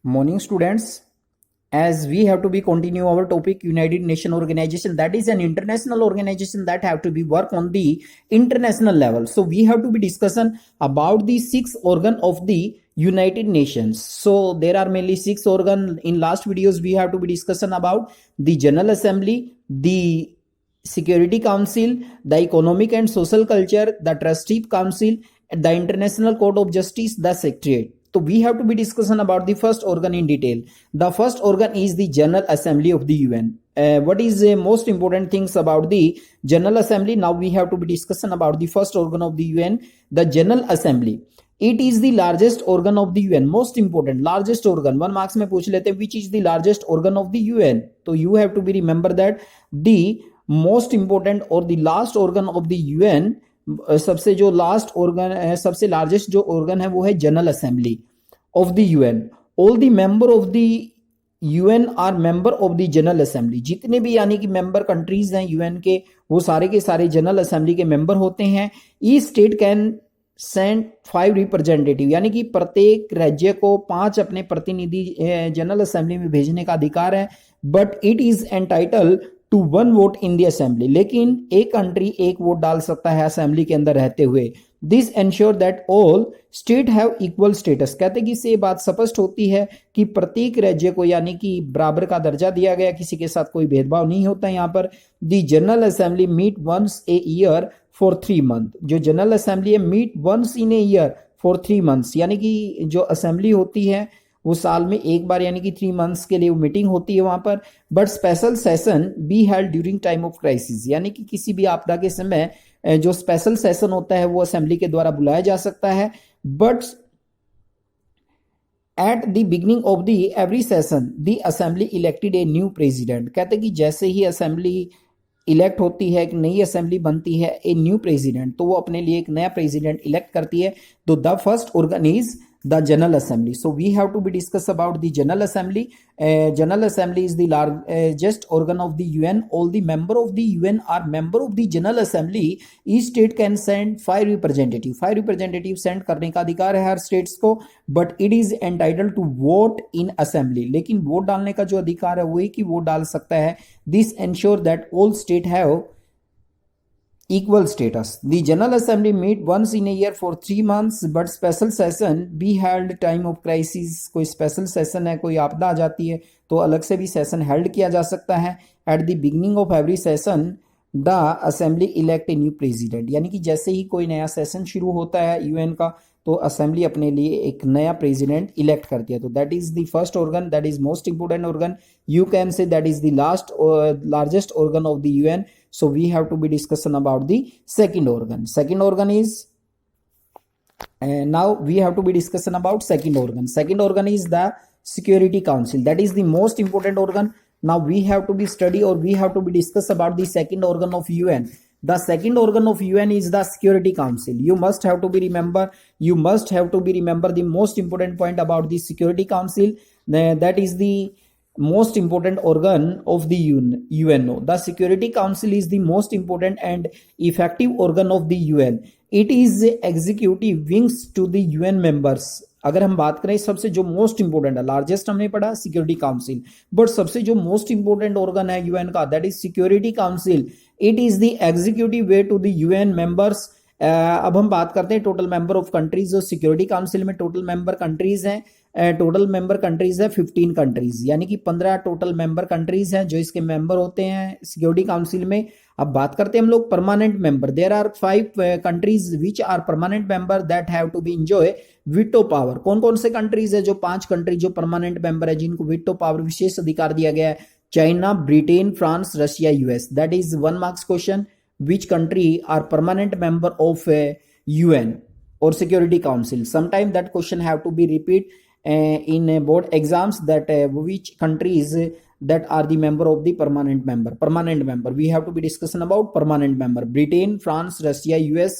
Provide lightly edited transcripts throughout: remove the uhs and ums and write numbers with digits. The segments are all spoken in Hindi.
Morning, students. As we have to be continue our topic, United Nation Organization, that is an international organization that have to be work on the international level. So we have to be discussion about the six organ of the United Nations. So there are mainly six organ. In last videos we have to be discussion about the General Assembly, the Security Council, the Economic and Social Culture, the Trustee Council, the International Court of Justice, the Secretariat. So we have to be discussion about the first organ in detail. The first organ is the General Assembly of the UN. What is the most important things about the General Assembly? Now we have to be discussion about the first organ of the UN, the General Assembly. It is the largest organ of the UN. Most important, largest organ. 1 marks में पूछ लेते हैं which is the largest organ of the UN. तो you have to be remember that the most important or the last organ of the UN, सबसे जो लास्ट ऑर्गन है, सबसे लार्जेस्ट जो ऑर्गन है वो है general assembly of the UN. All the member of the UN are member of the general assembly. जितने भी यानी कि मेंबर कंट्रीज हैं यूएन के, वो सारे के सारे जनरल असेंबली के मेंबर होते हैं. Each state can send 5 representative, यानी कि प्रत्येक राज्य को 5 अपने प्रतिनिधि जनरल असेंबली में भेजने का अधिकार है. But it is entitle to 1 vote in the assembly. लेकिन एक कंट्री एक वोट डाल सकता है असेंबली के अंदर रहते हुए. This ensure that all state have equal status. कहते कि इससे बात स्पष्ट होती है कि प्रत्येक राज्य को यानी कि बराबर का दर्जा दिया गया, किसी के साथ कोई भेदभाव नहीं होता यहाँ पर. The general assembly meet once a year for 3 month. जो जनरल असेंबली है meet once in a year for 3 months, यानी कि जो असेंबली होती है वो साल में एक बार यानी कि 3 मंथ्स के लिए वो मीटिंग होती है वहां पर. But special session be held during time of crisis, यानी कि किसी भी आपदा के समय जो स्पेशल सेशन होता है वो असेंबली के द्वारा बुलाया जा सकता है. But at the beginning of the every session the assembly elected a new president. कहते कि जैसे ही असेंबली इलेक्ट होती है, एक नई असेंबली बनती है, ए न्यू प्रेसिडेंट, तो वो अपने लिए एक नया प्रेसिडेंट इलेक्ट करती है. तो the first organ is the general assembly. So we have to be discuss about the general assembly. General assembly is the largest organ of the UN. All the member of the UN are member of the general assembly. Each state can send 5 representative. 5 representative send करने का अधिकार है हर स्टेट्स को. But it is entitled to vote in assembly. लेकिन वोट डालने का जो अधिकार है वही कि वोट डाल सकता है. This ensure that all state have equal status. The General Assembly meet once in a year for 3 months, but special session be held time of crisis. कोई special session है, कोई आपदा आ जाती है तो अलग से भी सेशन हेल्ड किया जा सकता है. At the beginning of every session, the Assembly elect a new president. यानी कि जैसे ही कोई नया सेशन शुरू होता है यूएन का तो असेंबली अपने लिए एक नया प्रेसिडेंट इलेक्ट करती है. तो that is the first organ, that is most important organ. You can say that is the largest organ of the UN. So we have to be discussion about the second organ. Second organ is now we have to be discussion about second organ. Second organ is the Security Council. That is the most important organ. Now we have to be study or we have to be discuss about the second organ of UN. The second organ of UN is the Security Council. You must have to be remember. You must have to be remember the most important point about the Security Council. That is the most important organ of the UNO. The Security Council is the most important and effective organ of the UN. It is the executive wings to the UN members. अगर हम बात करें सबसे जो मोस्ट इंपोर्टेंट है, लार्जेस्ट हमने पढ़ा सिक्योरिटी काउंसिल, बट सबसे जो मोस्ट इंपोर्टेंट ऑर्गन है यूएन का that is security council. It is the executive way to the UN members. अब हम बात करते हैं टोटल मेंबर ऑफ कंट्रीज. जो सिक्योरिटी काउंसिल में टोटल मेंबर कंट्रीज हैं, टोटल मेंबर कंट्रीज है 15 कंट्रीज, यानी कि 15 टोटल मेंबर कंट्रीज हैं जो इसके मेंबर होते हैं सिक्योरिटी काउंसिल में. अब बात करते हैं हम लोग permanent member. There are 5 countries which are permanent member that have to be enjoy veto power. कौन कौन से कंट्रीज है? जो 5 कंट्री जो परमानेंट मेंबर है जिनको वीटो पावर विशेष अधिकार दिया गया है. China, Britain, France, Russia, US. That is 1 marks question. Which country are permanent member of UN or Security Council? Sometime that question have to be repeat in board exams, that which countries that are the member of the permanent member. Permanent member we have to be discussing about permanent member. Britain, France, Russia, US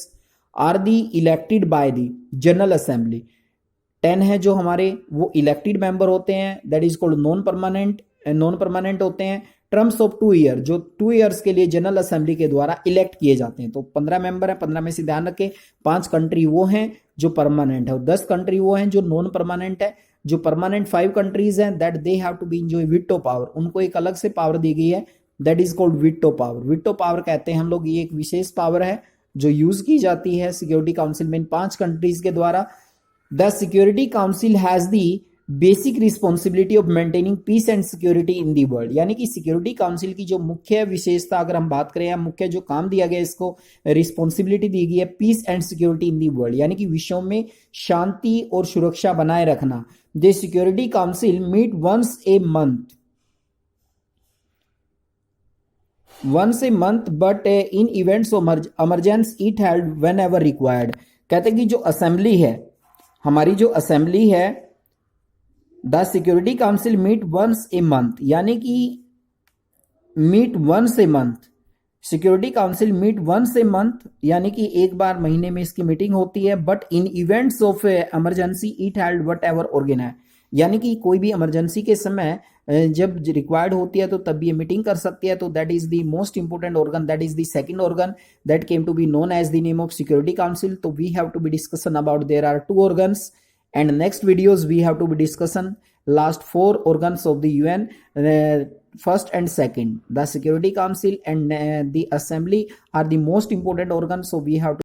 are the elected by the General Assembly. 10 है जो हमारे वो इलेक्टेड मेंबर होते हैं, that is called non permanent. Non permanent होते हैं टर्म्स ऑफ 2 ईयर, जो 2 ईयर्स के लिए जनरल असेंबली के द्वारा इलेक्ट किए जाते हैं. तो 15 मेंबर है, 15 में से ध्यान रखें 5 कंट्री वो हैं जो परमानेंट है और 10 कंट्री वो हैं जो नॉन परमानेंट है. जो परमानेंट 5 कंट्रीज हैं that they have to be enjoy veto power, उनको एक अलग से पावर दी गई है that is called veto power. Veto power कहते हैं हम लोग, ये एक विशेष पावर है जो यूज की जाती है सिक्योरिटी काउंसिल में इन 5 कंट्रीज के द्वारा। The security council has the basic responsibility of maintaining peace and security in the world, यानी कि सिक्योरिटी काउंसिल की जो मुख्य विशेषता अगर हम बात करें, मुख्य जो काम दिया गया इसको रिस्पॉन्सिबिलिटी दी गई है peace and security in the world, यानी कि विश्व में शांति और सुरक्षा बनाए रखना। The security council meet once a month but in events of emergence it held whenever required. कहते हैं कि जो असेंबली है, हमारी जो असेंबली है, the security council meet once a month, यानी कि meet once a month, security council meet once a month यानी कि एक बार महीने में इसकी मीटिंग होती है। But in events of emergency it held whatever organise, यानी कि कोई भी इमरजेंसी के समय जब रिक्वायर्ड होती है तो तब ये मीटिंग कर सकती है। तो that is the most important organ, that is the second organ that came to be known as the name of security council. तो we have to be discussion about there are 2 organs, and next videos we have to be discussion last 4 organs of the UN, first and second. The Security Council and the Assembly are the most important organs, so we have to